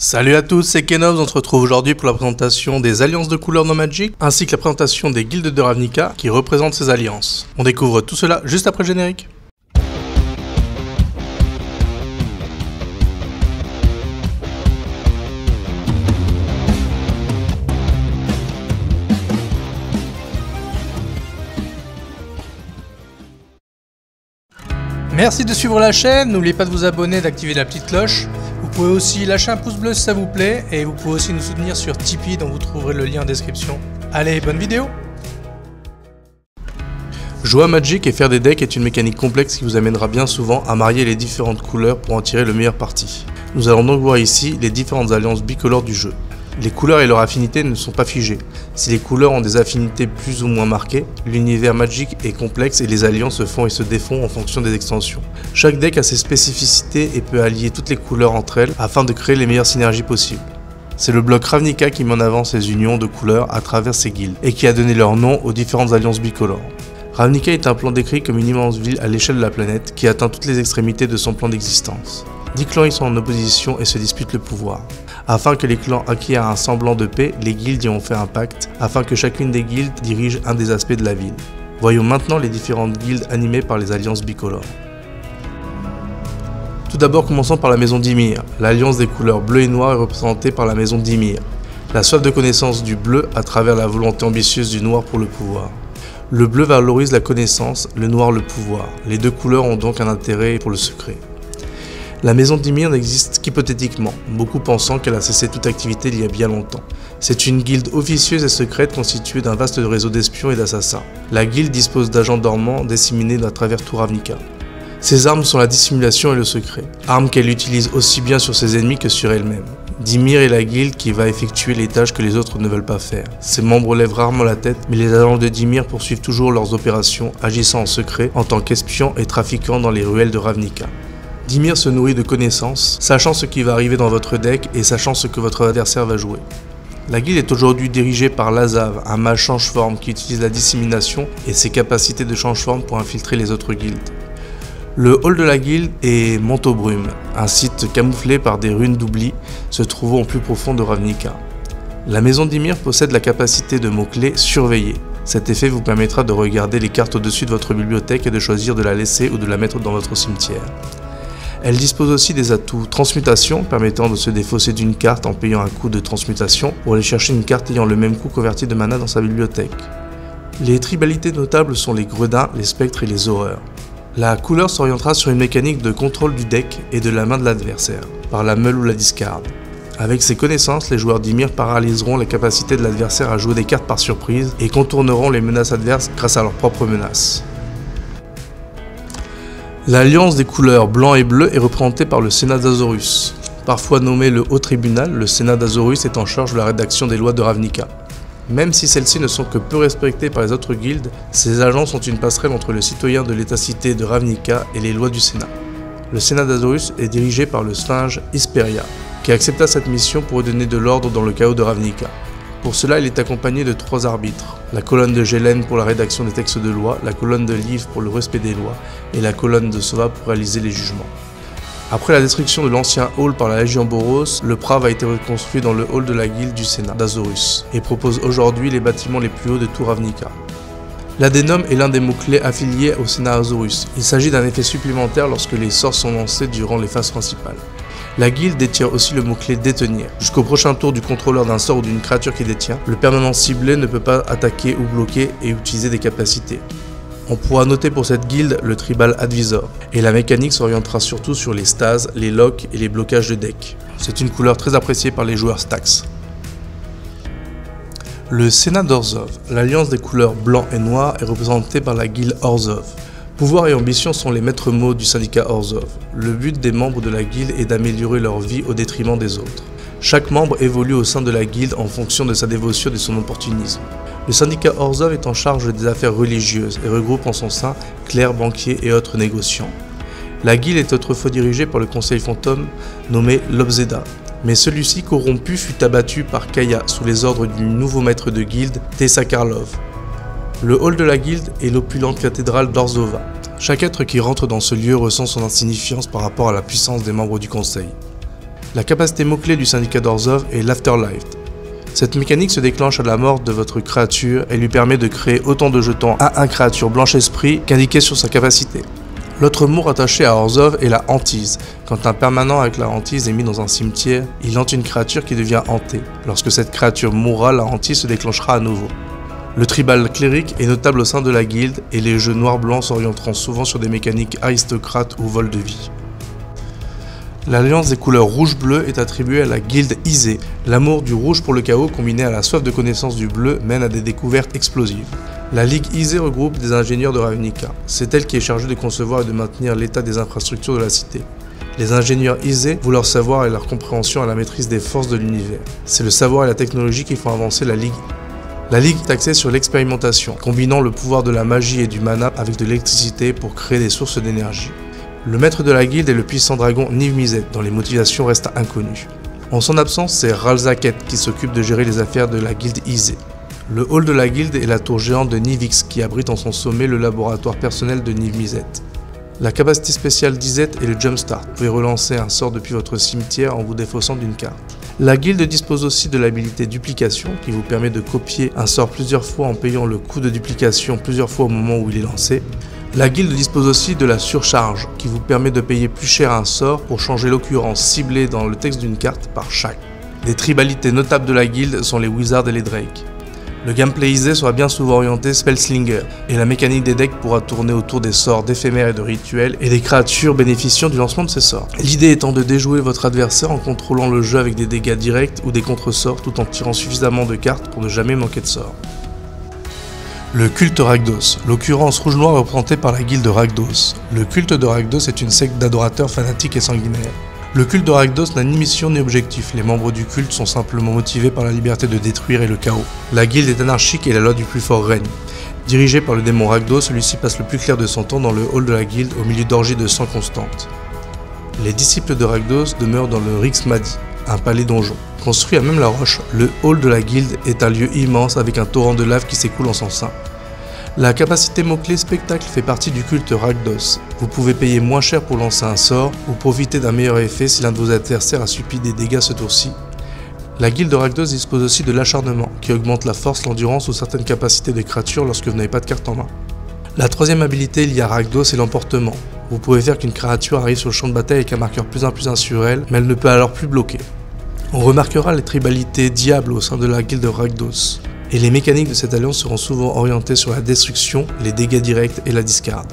Salut à tous, c'est Kenov, on se retrouve aujourd'hui pour la présentation des alliances de couleurs dans Magic, ainsi que la présentation des guildes de Ravnica qui représentent ces alliances. On découvre tout cela juste après le générique. Merci de suivre la chaîne, n'oubliez pas de vous abonner et d'activer la petite cloche. Vous pouvez aussi lâcher un pouce bleu si ça vous plaît, et vous pouvez aussi nous soutenir sur Tipeee dont vous trouverez le lien en description. Allez, bonne vidéo! Jouer à Magic et faire des decks est une mécanique complexe qui vous amènera bien souvent à marier les différentes couleurs pour en tirer le meilleur parti. Nous allons donc voir ici les différentes alliances bicolores du jeu. Les couleurs et leurs affinités ne sont pas figées. Si les couleurs ont des affinités plus ou moins marquées, l'univers Magic est complexe et les alliances se font et se défont en fonction des extensions. Chaque deck a ses spécificités et peut allier toutes les couleurs entre elles afin de créer les meilleures synergies possibles. C'est le bloc Ravnica qui met en avant ces unions de couleurs à travers ces guildes et qui a donné leur nom aux différentes alliances bicolores. Ravnica est un plan décrit comme une immense ville à l'échelle de la planète qui atteint toutes les extrémités de son plan d'existence. 10 clans y sont en opposition et se disputent le pouvoir. Afin que les clans acquièrent un semblant de paix, les guildes y ont fait un pacte, afin que chacune des guildes dirige un des aspects de la ville. Voyons maintenant les différentes guildes animées par les alliances bicolores. Tout d'abord, commençons par la maison d'Ymir. L'alliance des couleurs bleu et noir est représentée par la maison d'Ymir. La soif de connaissance du bleu à travers la volonté ambitieuse du noir pour le pouvoir. Le bleu valorise la connaissance, le noir le pouvoir. Les deux couleurs ont donc un intérêt pour le secret. La maison d'Ymir n'existe qu'hypothétiquement, beaucoup pensant qu'elle a cessé toute activité il y a bien longtemps. C'est une guilde officieuse et secrète constituée d'un vaste réseau d'espions et d'assassins. La guilde dispose d'agents dormants disséminés à travers tout Ravnica. Ses armes sont la dissimulation et le secret, armes qu'elle utilise aussi bien sur ses ennemis que sur elle-même. D'Ymir est la guilde qui va effectuer les tâches que les autres ne veulent pas faire. Ses membres lèvent rarement la tête, mais les agents de D'Ymir poursuivent toujours leurs opérations, agissant en secret en tant qu'espions et trafiquant dans les ruelles de Ravnica. D'Ymir se nourrit de connaissances, sachant ce qui va arriver dans votre deck et sachant ce que votre adversaire va jouer. La guilde est aujourd'hui dirigée par Lazav, un mage change-forme qui utilise la dissémination et ses capacités de change-forme pour infiltrer les autres guildes. Le hall de la guilde est Montaubrune, un site camouflé par des runes d'oubli se trouvant au plus profond de Ravnica. La maison d'Ymir possède la capacité de mots-clés surveillés. Cet effet vous permettra de regarder les cartes au-dessus de votre bibliothèque et de choisir de la laisser ou de la mettre dans votre cimetière. Elle dispose aussi des atouts transmutation permettant de se défausser d'une carte en payant un coût de transmutation pour aller chercher une carte ayant le même coût converti de mana dans sa bibliothèque. Les tribalités notables sont les gredins, les spectres et les horreurs. La couleur s'orientera sur une mécanique de contrôle du deck et de la main de l'adversaire, par la meule ou la discard. Avec ces connaissances, les joueurs d'Ymir paralyseront la capacité de l'adversaire à jouer des cartes par surprise et contourneront les menaces adverses grâce à leurs propres menaces. L'alliance des couleurs blanc et bleu est représentée par le Sénat d'Azorus. Parfois nommé le Haut Tribunal, le Sénat d'Azorus est en charge de la rédaction des lois de Ravnica. Même si celles-ci ne sont que peu respectées par les autres guildes, ces agents sont une passerelle entre le citoyen de l'état-cité de Ravnica et les lois du Sénat. Le Sénat d'Azorus est dirigé par le Sphinge Hesperia, qui accepta cette mission pour donner de l'ordre dans le chaos de Ravnica. Pour cela, il est accompagné de 3 arbitres, la colonne de Gélène pour la rédaction des textes de loi, la colonne de Liv pour le respect des lois, et la colonne de Sova pour réaliser les jugements. Après la destruction de l'ancien hall par la Légion Boros, le Prav a été reconstruit dans le hall de la guilde du Sénat d'Azorus, et propose aujourd'hui les bâtiments les plus hauts de tout Ravnica. L'Adénum est l'un des mots-clés affiliés au Sénat Azorus. Il s'agit d'un effet supplémentaire lorsque les sorts sont lancés durant les phases principales. La guilde détient aussi le mot-clé détenir. Jusqu'au prochain tour du contrôleur d'un sort ou d'une créature qui détient, le permanent ciblé ne peut pas attaquer ou bloquer et utiliser des capacités. On pourra noter pour cette guilde le Tribal Advisor, et la mécanique s'orientera surtout sur les stases, les locks et les blocages de deck. C'est une couleur très appréciée par les joueurs Stax. Le Sénat d'Orzhov, l'alliance des couleurs blanc et noir, est représentée par la guilde Orzhov. Pouvoir et ambition sont les maîtres mots du syndicat Orzhov. Le but des membres de la guilde est d'améliorer leur vie au détriment des autres. Chaque membre évolue au sein de la guilde en fonction de sa dévotion et de son opportunisme. Le syndicat Orzhov est en charge des affaires religieuses et regroupe en son sein clercs, banquiers et autres négociants. La guilde est autrefois dirigée par le conseil fantôme nommé Lobzeda, mais celui-ci corrompu fut abattu par Kaya sous les ordres du nouveau maître de guilde, Tessa Karlov. Le hall de la guilde est l'opulente cathédrale d'Orzhova. Chaque être qui rentre dans ce lieu ressent son insignifiance par rapport à la puissance des membres du conseil. La capacité mot-clé du syndicat d'Orzhov est l'Afterlife. Cette mécanique se déclenche à la mort de votre créature et lui permet de créer autant de jetons à un créature blanche esprit qu'indiqué sur sa capacité. L'autre mot rattaché à Orzhov est la hantise. Quand un permanent avec la hantise est mis dans un cimetière, il hante une créature qui devient hantée. Lorsque cette créature mourra, la hantise se déclenchera à nouveau. Le tribal cléric est notable au sein de la guilde et les jeux noir-blanc s'orienteront souvent sur des mécaniques aristocrates ou vol de vie. L'alliance des couleurs rouge-bleu est attribuée à la guilde Isé. L'amour du rouge pour le chaos combiné à la soif de connaissance du bleu mène à des découvertes explosives. La Ligue Isé regroupe des ingénieurs de Ravnica. C'est elle qui est chargée de concevoir et de maintenir l'état des infrastructures de la cité. Les ingénieurs Isé vouent leur savoir et leur compréhension à la maîtrise des forces de l'univers. C'est le savoir et la technologie qui font avancer la Ligue. La Ligue est axée sur l'expérimentation, combinant le pouvoir de la magie et du mana avec de l'électricité pour créer des sources d'énergie. Le maître de la guilde est le puissant dragon Niv-Mizzet, dont les motivations restent inconnues. En son absence, c'est Ralzaket qui s'occupe de gérer les affaires de la guilde Isé. Le hall de la guilde est la tour géante de Nivix qui abrite en son sommet le laboratoire personnel de Niv-Mizzet. La capacité spéciale d'Izzet est le Jumpstart. Vous pouvez relancer un sort depuis votre cimetière en vous défaussant d'une carte. La guilde dispose aussi de l'habilité duplication qui vous permet de copier un sort plusieurs fois en payant le coût de duplication plusieurs fois au moment où il est lancé. La guilde dispose aussi de la surcharge qui vous permet de payer plus cher un sort pour changer l'occurrence ciblée dans le texte d'une carte par chaque. Les tribalités notables de la guilde sont les Wizards et les Drakes. Le gameplay Isé sera bien souvent orienté Spellslinger et la mécanique des decks pourra tourner autour des sorts d'éphémères et de rituels et des créatures bénéficiant du lancement de ces sorts. L'idée étant de déjouer votre adversaire en contrôlant le jeu avec des dégâts directs ou des contre-sorts tout en tirant suffisamment de cartes pour ne jamais manquer de sorts. Le culte Rakdos, l'occurrence rouge-noir est représentée par la guilde Rakdos. Le culte de Rakdos est une secte d'adorateurs fanatiques et sanguinaires. Le culte de Rakdos n'a ni mission ni objectif, les membres du culte sont simplement motivés par la liberté de détruire et le chaos. La guilde est anarchique et la loi du plus fort règne. Dirigé par le démon Rakdos, celui-ci passe le plus clair de son temps dans le hall de la guilde au milieu d'orgies de sang constantes. Les disciples de Rakdos demeurent dans le Rix Madi, un palais donjon. Construit à même la roche, le hall de la guilde est un lieu immense avec un torrent de lave qui s'écoule en son sein. La capacité mot-clé spectacle fait partie du culte Rakdos. Vous pouvez payer moins cher pour lancer un sort ou profiter d'un meilleur effet si l'un de vos adversaires a subi des dégâts ce tour-ci. La guilde Rakdos dispose aussi de l'acharnement qui augmente la force, l'endurance ou certaines capacités des créatures lorsque vous n'avez pas de carte en main. La troisième habilité liée à Rakdos est l'emportement. Vous pouvez faire qu'une créature arrive sur le champ de bataille avec un marqueur +1/+1 sur elle, mais elle ne peut alors plus bloquer. On remarquera les tribalités diables au sein de la guilde Rakdos. Et les mécaniques de cette alliance seront souvent orientées sur la destruction, les dégâts directs et la discard.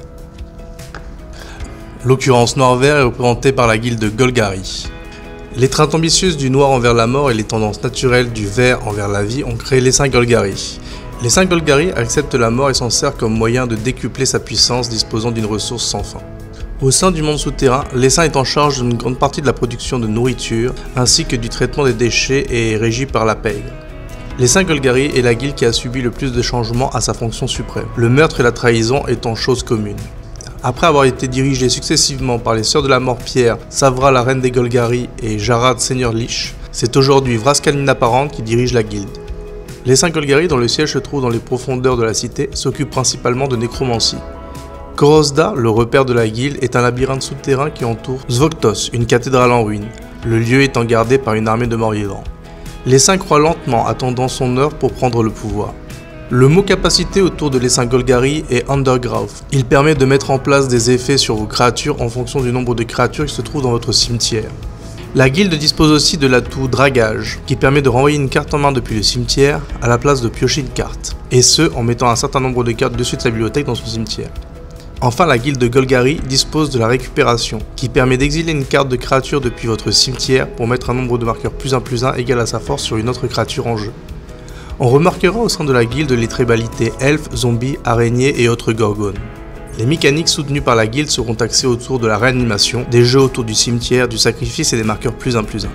L'occurrence noir-vert est représentée par la guilde Golgari. L'étreinte ambitieuse du noir envers la mort et les tendances naturelles du vert envers la vie ont créé l'essaim Golgari. L'essaim Golgari accepte la mort et s'en sert comme moyen de décupler sa puissance disposant d'une ressource sans fin. Au sein du monde souterrain, l'essaim est en charge d'une grande partie de la production de nourriture ainsi que du traitement des déchets et est régi par la pègre. L'essaim Golgari est la guilde qui a subi le plus de changements à sa fonction suprême, le meurtre et la trahison étant chose commune. Après avoir été dirigé successivement par les Sœurs de la Mort-Pierre, Savra la Reine des Golgari et Jarad Seigneur Lich, c'est aujourd'hui Vraskalina Parent qui dirige la guilde. L'essaim Golgari, dont le siège se trouve dans les profondeurs de la cité, s'occupe principalement de nécromancie. Korosda, le repère de la guilde, est un labyrinthe souterrain qui entoure Zvoktos, une cathédrale en ruine, le lieu étant gardé par une armée de morts vivants. L'essaim croît lentement, attendant son heure pour prendre le pouvoir. Le mot capacité autour de l'essaim Golgari est Undergrowth. Il permet de mettre en place des effets sur vos créatures en fonction du nombre de créatures qui se trouvent dans votre cimetière. La guilde dispose aussi de l'atout Dragage, qui permet de renvoyer une carte en main depuis le cimetière à la place de piocher une carte, et ce en mettant un certain nombre de cartes dessus de sa bibliothèque dans son cimetière. Enfin, la guilde Golgari dispose de la récupération, qui permet d'exiler une carte de créature depuis votre cimetière pour mettre un nombre de marqueurs +1/+1 égal à sa force sur une autre créature en jeu. On remarquera au sein de la guilde les tribalités elfes, zombies, araignées et autres gorgones. Les mécaniques soutenues par la guilde seront axées autour de la réanimation, des jeux autour du cimetière, du sacrifice et des marqueurs +1/+1.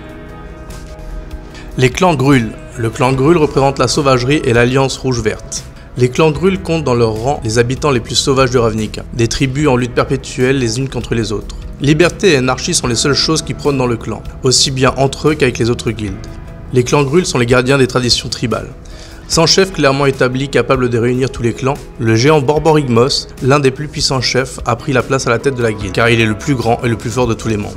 Les clans Gruul. Le clan Gruul représente la sauvagerie et l'alliance rouge-verte. Les clans Gruul comptent dans leur rang les habitants les plus sauvages de Ravnica, des tribus en lutte perpétuelle les unes contre les autres. Liberté et anarchie sont les seules choses qui prônent dans le clan, aussi bien entre eux qu'avec les autres guildes. Les clans Gruul sont les gardiens des traditions tribales. Sans chef clairement établi capable de réunir tous les clans, le géant Borborygmos, l'un des plus puissants chefs, a pris la place à la tête de la guilde, car il est le plus grand et le plus fort de tous les membres.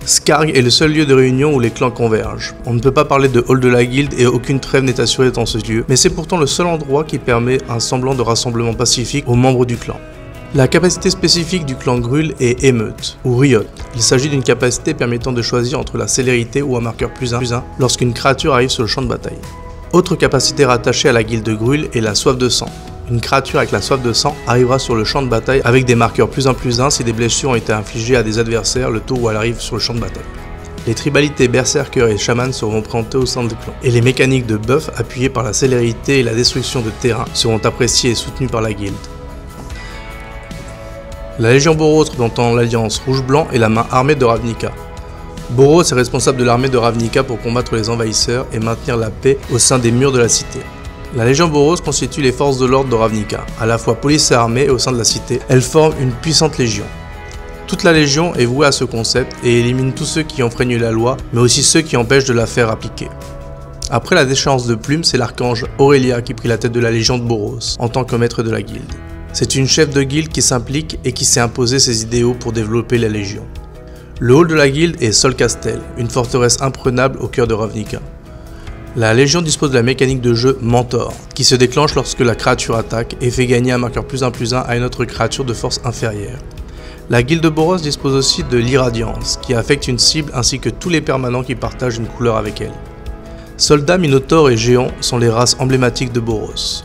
Skarg est le seul lieu de réunion où les clans convergent. On ne peut pas parler de hall de la guilde et aucune trêve n'est assurée dans ce lieu, mais c'est pourtant le seul endroit qui permet un semblant de rassemblement pacifique aux membres du clan. La capacité spécifique du clan Gruul est émeute, ou riot. Il s'agit d'une capacité permettant de choisir entre la célérité ou un marqueur +1 lorsqu'une créature arrive sur le champ de bataille. Autre capacité rattachée à la guilde Gruul est la soif de sang. Une créature avec la soif de sang arrivera sur le champ de bataille avec des marqueurs +1 si des blessures ont été infligées à des adversaires le tour où elle arrive sur le champ de bataille. Les tribalités berserker et shaman seront présentées au sein du clan, et les mécaniques de buff appuyées par la célérité et la destruction de terrain seront appréciées et soutenues par la guilde. La Légion Boros représentant l'alliance rouge-blanc est la main armée de Ravnica. Boros est responsable de l'armée de Ravnica pour combattre les envahisseurs et maintenir la paix au sein des murs de la cité. La Légion Boros constitue les forces de l'ordre de Ravnica, à la fois police et armée au sein de la cité. Elle forme une puissante légion. Toute la légion est vouée à ce concept et élimine tous ceux qui enfreignent la loi, mais aussi ceux qui empêchent de la faire appliquer. Après la déchéance de plume, c'est l'archange Aurelia qui prit la tête de la Légion de Boros en tant que maître de la guilde. C'est une chef de guilde qui s'implique et qui s'est imposé ses idéaux pour développer la Légion. Le hall de la guilde est Solcastel, une forteresse imprenable au cœur de Ravnica. La Légion dispose de la mécanique de jeu Mentor, qui se déclenche lorsque la créature attaque et fait gagner un marqueur +1 à une autre créature de force inférieure. La guilde de Boros dispose aussi de l'Irradiance, qui affecte une cible ainsi que tous les permanents qui partagent une couleur avec elle. Soldats, minotaures et géants sont les races emblématiques de Boros.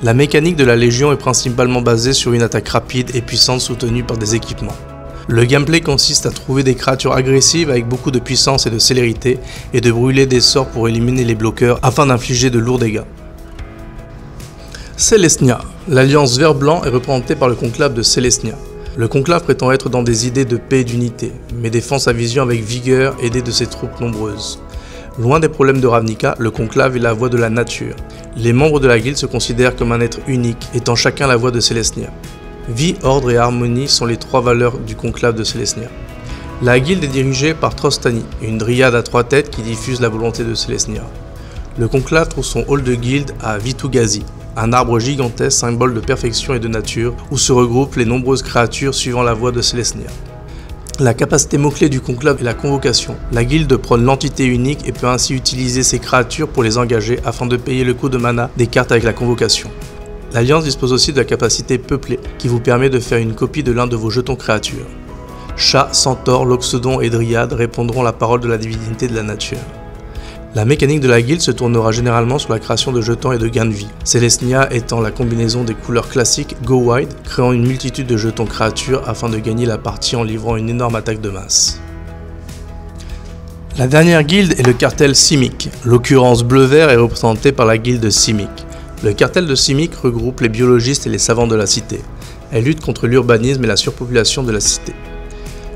La mécanique de la Légion est principalement basée sur une attaque rapide et puissante soutenue par des équipements. Le gameplay consiste à trouver des créatures agressives avec beaucoup de puissance et de célérité et de brûler des sorts pour éliminer les bloqueurs afin d'infliger de lourds dégâts. Selesnya. L'alliance vert-blanc est représentée par le conclave de Selesnya. Le conclave prétend être dans des idées de paix et d'unité, mais défend sa vision avec vigueur aidé de ses troupes nombreuses. Loin des problèmes de Ravnica, le conclave est la voix de la nature. Les membres de la guilde se considèrent comme un être unique, étant chacun la voix de Selesnya. Vie, ordre et harmonie sont les trois valeurs du conclave de Selesnya. La guilde est dirigée par Trostani, une dryade à 3 têtes qui diffuse la volonté de Selesnya. Le conclave trouve son hall de guilde à Vitu-Ghazi, un arbre gigantesque symbole de perfection et de nature, où se regroupent les nombreuses créatures suivant la voie de Selesnya. La capacité mot-clé du conclave est la convocation. La guilde prône l'entité unique et peut ainsi utiliser ses créatures pour les engager afin de payer le coût de mana des cartes avec la convocation. L'Alliance dispose aussi de la capacité peuplée, qui vous permet de faire une copie de l'un de vos jetons créatures. Chat, centaure, loxodon et dryade répondront la parole de la divinité de la nature. La mécanique de la guilde se tournera généralement sur la création de jetons et de gains de vie, Selesnya étant la combinaison des couleurs classiques Go Wide, créant une multitude de jetons créatures afin de gagner la partie en livrant une énorme attaque de masse. La dernière guilde est le cartel Simic. L'occurrence bleu-vert est représentée par la guilde Simic. Le cartel de Simic regroupe les biologistes et les savants de la cité. Elle lutte contre l'urbanisme et la surpopulation de la cité.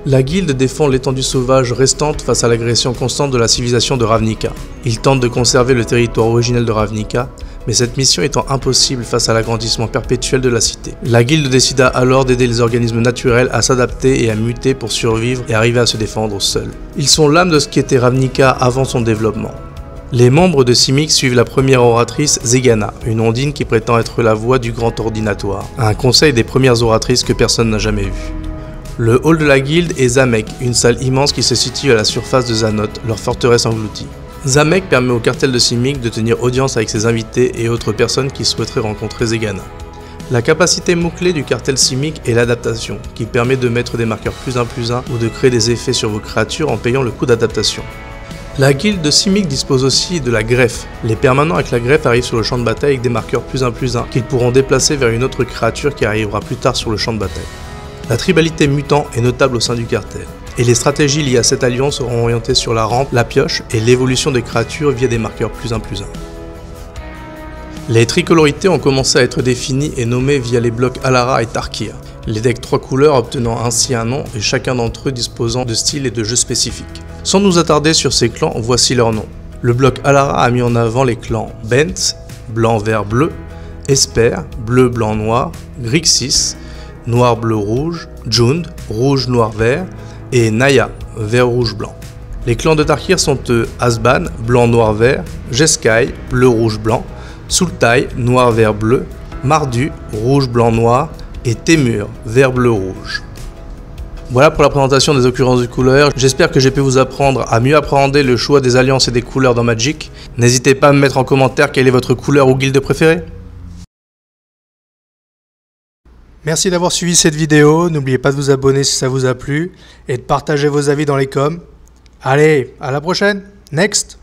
La guilde défend l'étendue sauvage restante face à l'agression constante de la civilisation de Ravnica. Il tente de conserver le territoire originel de Ravnica, mais cette mission étant impossible face à l'agrandissement perpétuel de la cité. La guilde décida alors d'aider les organismes naturels à s'adapter et à muter pour survivre et arriver à se défendre seuls. Ils sont l'âme de ce qui était Ravnica avant son développement. Les membres de Simic suivent la première oratrice Zegana, une ondine qui prétend être la voix du grand ordinatoire, un conseil des premières oratrices que personne n'a jamais vu. Le hall de la guilde est Zamek, une salle immense qui se situe à la surface de Zanoth, leur forteresse engloutie. Zamek permet au cartel de Simic de tenir audience avec ses invités et autres personnes qui souhaiteraient rencontrer Zegana. La capacité mot-clé du cartel Simic est l'adaptation, qui permet de mettre des marqueurs +1 ou de créer des effets sur vos créatures en payant le coût d'adaptation. La guilde de Simic dispose aussi de la greffe. Les permanents avec la greffe arrivent sur le champ de bataille avec des marqueurs +1 qu'ils pourront déplacer vers une autre créature qui arrivera plus tard sur le champ de bataille. La tribalité mutant est notable au sein du cartel, et les stratégies liées à cette alliance seront orientées sur la rampe, la pioche et l'évolution des créatures via des marqueurs +1. Les tricolorités ont commencé à être définies et nommées via les blocs Alara et Tarkir, les decks 3 couleurs obtenant ainsi un nom et chacun d'entre eux disposant de styles et de jeux spécifiques. Sans nous attarder sur ces clans, voici leurs noms. Le bloc Alara a mis en avant les clans Bent, blanc, vert, bleu, Esper, bleu, blanc, noir, Grixis, noir, bleu, rouge, Jund, rouge, noir, vert, et Naya, vert, rouge, blanc. Les clans de Tarkir sont Asban, blanc, noir, vert, Jeskai, bleu, rouge, blanc, Sultai, noir, vert, bleu, Mardu, rouge, blanc, noir, et Temur, vert, bleu, rouge. Voilà pour la présentation des occurrences de couleurs. J'espère que j'ai pu vous apprendre à mieux appréhender le choix des alliances et des couleurs dans Magic. N'hésitez pas à me mettre en commentaire quelle est votre couleur ou guilde préférée. Merci d'avoir suivi cette vidéo. N'oubliez pas de vous abonner si ça vous a plu et de partager vos avis dans les coms. Allez, à la prochaine. Next!